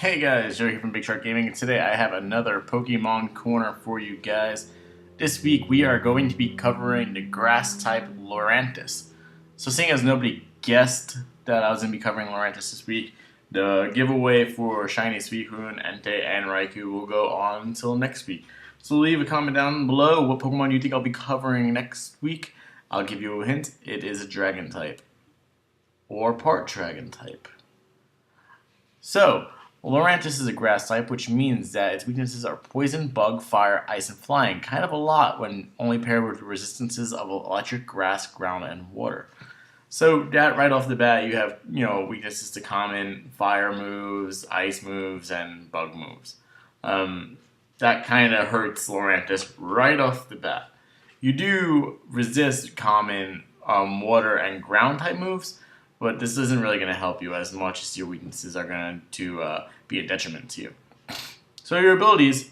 Hey guys, Joe here from Big Shark Gaming, and today I have another Pokemon Corner for you guys. This week we are going to be covering the grass type Lurantis. So seeing as nobody guessed that I was going to be covering Lurantis this week, the giveaway for Shiny Suicune, Entei, and Raikou will go on until next week. So leave a comment down below what Pokemon you think I'll be covering next week. I'll give you a hint, it is a Dragon type. Or part Dragon type. So, Lurantis is a grass type, which means that its weaknesses are poison, bug, fire, ice, and flying. Kind of a lot when only paired with resistances of electric, grass, ground, and water. So that right off the bat, you have weaknesses to common fire moves, ice moves, and bug moves. That kind of hurts Lurantis right off the bat. You do resist common water and ground type moves, but this isn't really going to help you as much as your weaknesses are going to be a detriment to you. So your abilities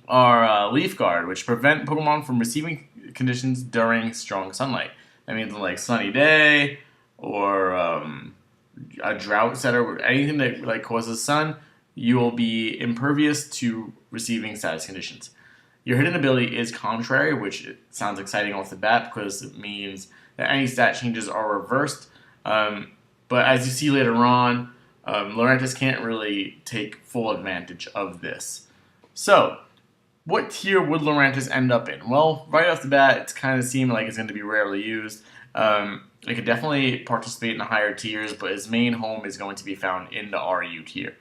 are Leaf Guard, which prevent Pokemon from receiving conditions during strong sunlight. That means like sunny day or a drought setter, or anything that like causes sun, you will be impervious to receiving status conditions. Your hidden ability is Contrary, which sounds exciting off the bat because it means that any stat changes are reversed. But as you see later on, Lurantis can't really take full advantage of this. So, what tier would Lurantis end up in? Well, right off the bat, it's kind of seeming like it's going to be rarely used. It could definitely participate in the higher tiers, but its main home is going to be found in the RU tier.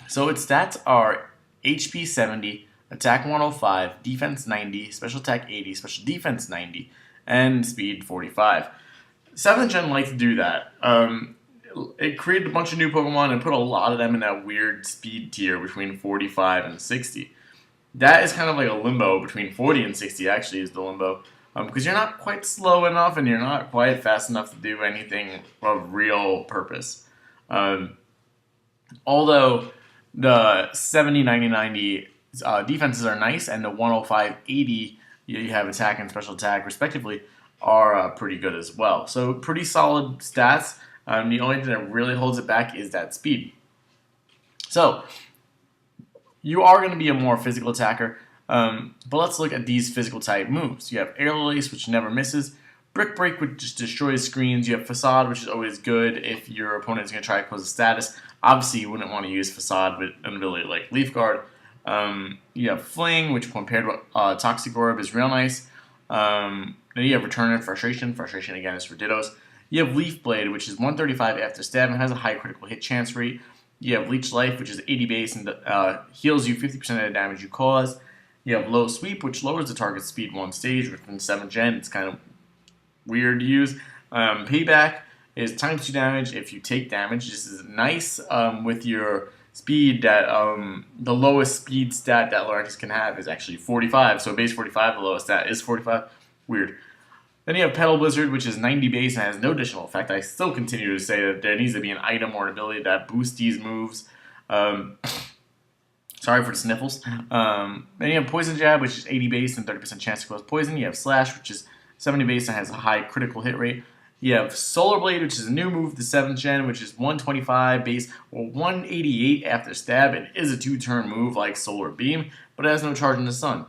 So its stats are HP 70, Attack 105, Defense 90, Special Attack 80, Special Defense 90, and Speed 45. 7th Gen liked to do that. It created a bunch of new Pokemon and put a lot of them in that weird speed tier between 45 and 60. That is kind of like a limbo between 40 and 60, actually, is the limbo. Because you're not quite slow enough and you're not quite fast enough to do anything of real purpose. Although the 70, 90, 90 defenses are nice, and the 105, 80, you have attack and special attack, respectively, are pretty good as well. So pretty solid stats. The only thing that really holds it back is that speed. So you are going to be a more physical attacker, but let's look at these physical type moves. You have Air Release, which never misses. Brick Break, which just destroys screens. You have Facade, which is always good if your opponent is going to try to close a status. Obviously, you wouldn't want to use Facade with an ability like Leaf Guard. You have Fling, which when paired with Toxic Orb is real nice. Then you have Return and Frustration. Frustration, again, is for Dittos. You have Leaf Blade, which is 135 after stab and has a high critical hit chance rate. You have Leech Life, which is 80 base and heals you 50% of the damage you cause. You have Low Sweep, which lowers the target's speed one stage within 7th Gen. It's kind of weird to use. Payback is times 2 damage if you take damage. This is nice with your speed that the lowest speed stat that Lurantis can have is actually 45. So base 45, the lowest stat is 45. Weird. Then you have Petal Blizzard, which is 90 base and has no additional effect. I still continue to say that there needs to be an item or an ability that boosts these moves. Sorry for the sniffles. Then you have Poison Jab, which is 80 base and 30% chance to cause poison. You have Slash, which is 70 base and has a high critical hit rate. You have Solar Blade, which is a new move to 7th Gen, which is 125 base or 188 after stab. It is a 2-turn move like Solar Beam, but it has no charge in the sun.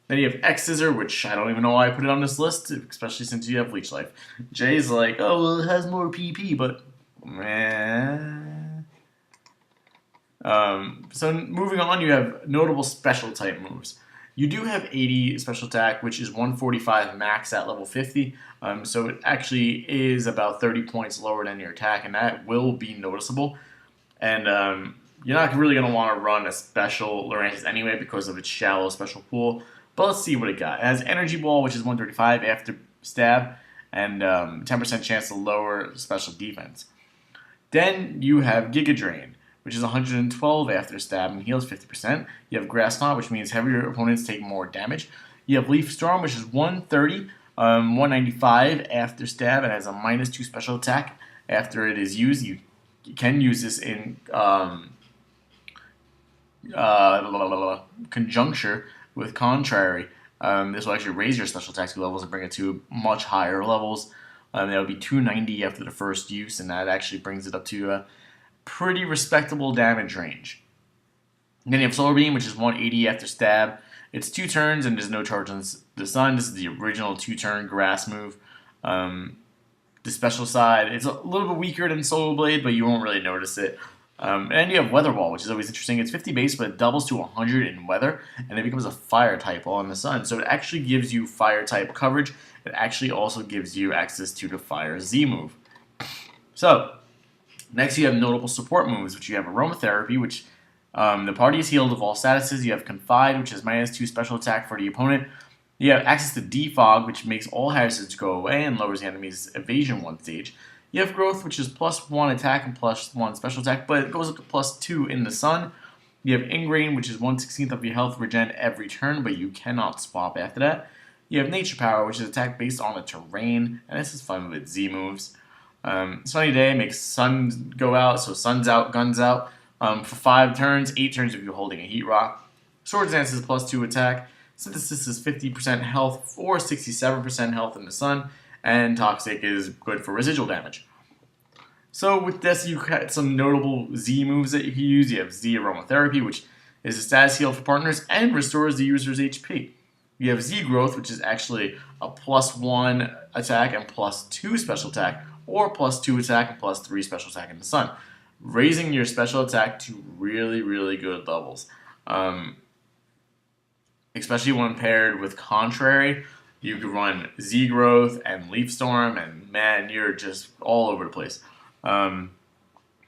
Then you have X Scissor, which I don't even know why I put it on this list, especially since you have Leech Life. Jay's like, oh, well, it has more PP, but so moving on, you have notable special type moves. You do have 80 special attack, which is 145 max at level 50. So it actually is about 30 points lower than your attack, and that will be noticeable. And you're not really going to want to run a special Lurantis anyway because of its shallow special pool. But let's see what it got. It has Energy Ball, which is 135 after stab, and 10% chance to lower special defense. Then you have Giga Drain, which is 112 after stab and heals 50%. You have Grass Knot, which means heavier opponents take more damage. You have Leaf Storm, which is 130, 195 after stab and has a -2 special attack after it is used. You can use this in conjuncture with Contrary. This will actually raise your special attack levels and bring it to much higher levels. That would be 290 after the first use, and that actually brings it up to pretty respectable damage range. And then you have Solar Beam, which is 180 after stab. It's 2 turns and there's no charge on the sun. This is the original 2-turn grass move. The special side, it's a little bit weaker than Solar Blade, but you won't really notice it. And then you have Weather Wall, which is always interesting. It's 50 base, but it doubles to 100 in weather, and it becomes a fire type while in the sun. So it actually gives you fire type coverage. It actually also gives you access to the Fire Z move. So, next you have notable support moves, which you have Aromatherapy, which the party is healed of all statuses. You have Confide, which is -2 special attack for the opponent. You have access to Defog, which makes all hazards go away and lowers the enemy's evasion 1 stage. You have Growth, which is +1 attack and +1 special attack, but it goes up to +2 in the sun. You have Ingrain, which is 1/16 of your health regen every turn, but you cannot swap after that. You have Nature Power, which is attack based on the terrain, and this is fun with Z moves. Sunny Day makes sun go out, so sun's out, guns out, for 5 turns, 8 turns if you're holding a Heat Rock. Swords Dance is +2 attack. Synthesis is 50% health or 67% health in the sun, and Toxic is good for residual damage. So with this, you got some notable Z moves that you can use. You have Z Aromatherapy, which is a status heal for partners and restores the user's HP. You have Z Growth, which is actually a +1 attack and +2 special attack, or +2 attack and +3 special attack in the sun, raising your special attack to really, really good levels. Especially when paired with Contrary, you can run Z Growth and Leaf Storm, and man, you're just all over the place. Then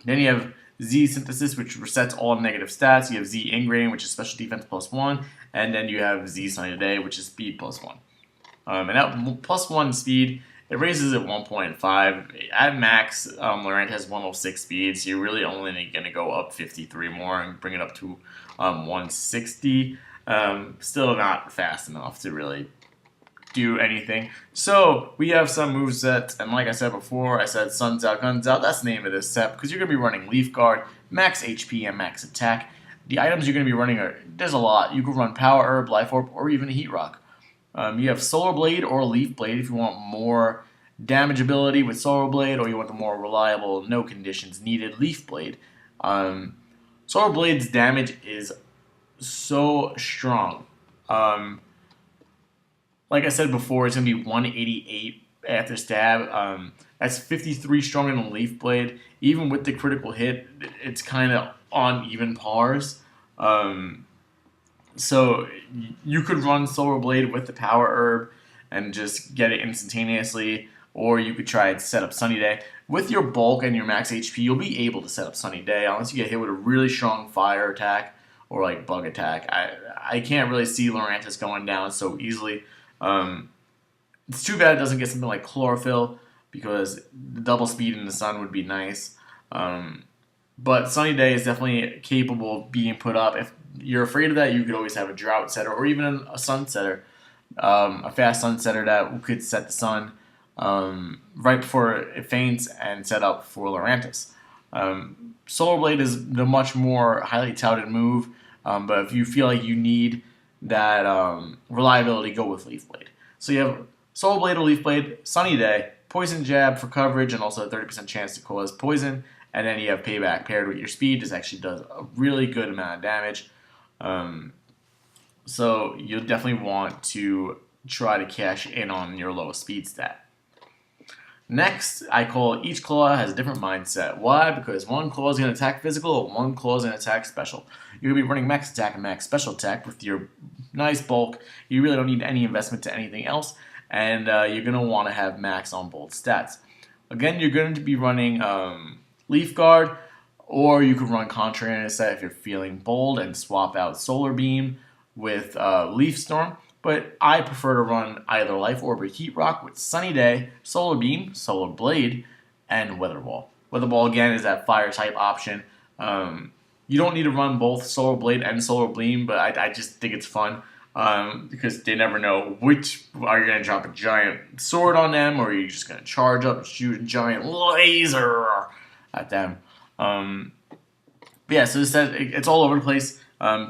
you have Z Synthesis, which resets all negative stats. You have Z Ingrain, which is special defense +1, and then you have Z Sunny Day, which is speed +1. And that +1 speed, it raises it 1.5. At max, Lurantis has 106 speed, so you're really only going to go up 53 more and bring it up to 160. Still not fast enough to really do anything. So we have some moves sets, and like I said before, I said Sun's Out, Guns Out. That's the name of this set because you're going to be running Leaf Guard, max HP, and max attack. The items you're going to be running there's a lot. You can run Power Herb, Life Orb, or even a Heat Rock. You have Solar Blade or Leaf Blade if you want more damage ability with Solar Blade, or you want the more reliable, no conditions needed Leaf Blade. Solar Blade's damage is so strong. Like I said before, it's going to be 188 after stab. That's 53 stronger than Leaf Blade. Even with the critical hit, it's kind of on even pars. So you could run Solar Blade with the Power Herb and just get it instantaneously, or you could try and set up Sunny Day. With your bulk and your max HP, you'll be able to set up Sunny Day unless you get hit with a really strong fire attack or like bug attack. I can't really see Lurantis going down so easily. It's too bad it doesn't get something like Chlorophyll because the double speed in the sun would be nice. But Sunny Day is definitely capable of being put up. If you're afraid of that, you could always have a Drought Setter or even a Sun Setter, a fast Sun Setter that could set the sun right before it faints and set up for Lurantis. Solar Blade is the much more highly touted move, but if you feel like you need that reliability, go with Leaf Blade. So you have Solar Blade or Leaf Blade, Sunny Day, Poison Jab for coverage and also a 30% chance to cause poison, and then you have Payback paired with your speed. This actually does a really good amount of damage. So you'll definitely want to try to cash in on your lowest speed stat. Next, I call each claw has a different mindset. Why? Because one claw is going to attack physical and one claw is going to attack special. You're going to be running max attack and max special attack with your nice bulk. You really don't need any investment to anything else, and you're going to want to have max on both stats. Again, you're going to be running Leaf Guard, or you could run Contrary in a set if you're feeling bold and swap out Solar Beam with Leaf Storm. But I prefer to run either Life Orb or Heat Rock with Sunny Day, Solar Beam, Solar Blade, and Weather Wall. Weather Wall, again, is that fire type option. You don't need to run both Solar Blade and Solar Beam, but I just think it's fun because they never know which. Are you going to drop a giant sword on them, or are you just going to charge up and shoot a giant laser at them? But yeah, so this says it's all over the place.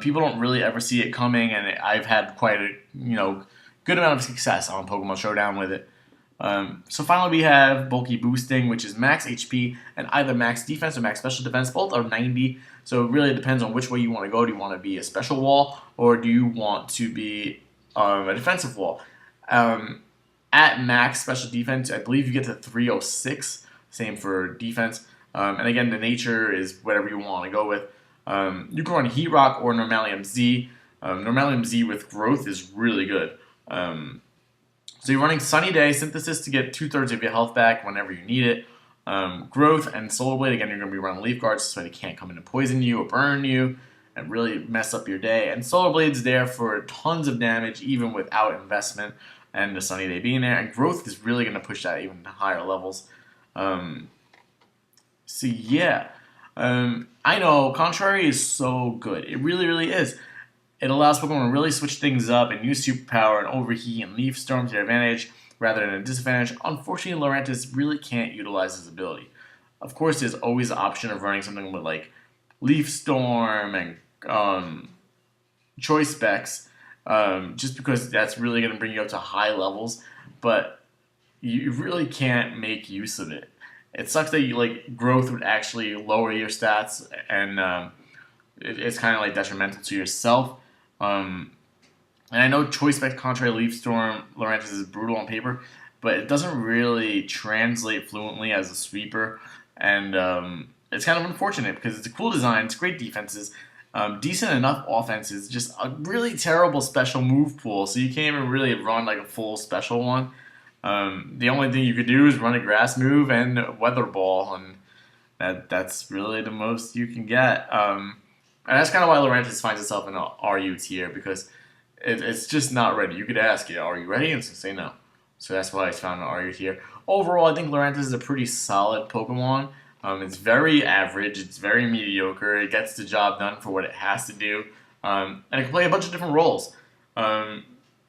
People don't really ever see it coming, and I've had quite a good amount of success on Pokemon Showdown with it. So finally we have bulky boosting, which is max HP and either max defense or max special defense. Both are 90, so it really depends on which way you want to go. Do you want to be a special wall, or do you want to be a defensive wall? At max special defense, I believe you get to 306. Same for defense. And again, the nature is whatever you want to go with. You can run Heat Rock or Normalium Z. Normalium Z with growth is really good. So you're running Sunny Day, Synthesis to get 2/3 of your health back whenever you need it. Growth and Solar Blade, again, you're going to be running Leaf Guards so they can't come in and poison you or burn you and really mess up your day. And Solar Blade's there for tons of damage even without investment and the Sunny Day being there. And Growth is really going to push that even to higher levels. So yeah, I know Contrary is so good. It really, really is. It allows Pokemon to really switch things up and use Superpower and Overheat and Leaf Storm to their advantage rather than a disadvantage. Unfortunately, Lurantis really can't utilize his ability. Of course, there's always the option of running something with like Leaf Storm and Choice Specs, just because that's really going to bring you up to high levels, but you really can't make use of it. It sucks that Growth would actually lower your stats, and it's kind of like detrimental to yourself. And I know Choice Specs Contrary Leaf Storm Lurantis is brutal on paper, but it doesn't really translate fluently as a sweeper, and it's kind of unfortunate because it's a cool design, it's great defenses, decent enough offenses, just a really terrible special move pool, so you can't even really run like a full special one. The only thing you could do is run a grass move and Weather Ball, and that's really the most you can get. And that's kind of why Lurantis finds itself in an RU tier, because it's just not ready. You could ask it, are you ready? And it's going to say no. So that's why it's found in an RU tier. Overall, I think Lurantis is a pretty solid Pokemon. It's very average. It's very mediocre. It gets the job done for what it has to do. And it can play a bunch of different roles.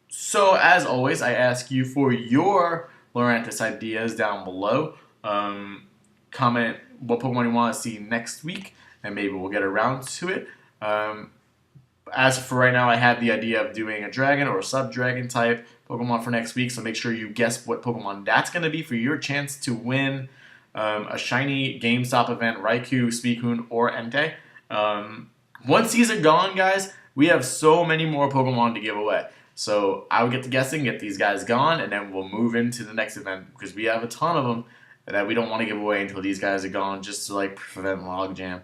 So, as always, I ask you for your Lurantis ideas down below. Comment what Pokemon you want to see next week, and maybe we'll get around to it. As for right now, I have the idea of doing a Dragon or a Sub-Dragon type Pokemon for next week, so make sure you guess what Pokemon that's going to be for your chance to win a shiny GameStop event, Raikou, Suicune, or Entei. Once these are gone, guys, we have so many more Pokemon to give away. So I would get to guessing, get these guys gone, and then we'll move into the next event, because we have a ton of them that we don't want to give away until these guys are gone, just to prevent logjam.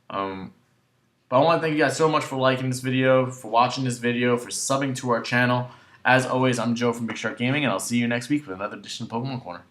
But I want to thank you guys so much for liking this video, for watching this video, for subbing to our channel. As always, I'm Joe from Big Shark Gaming, and I'll see you next week with another edition of Pokemon Corner.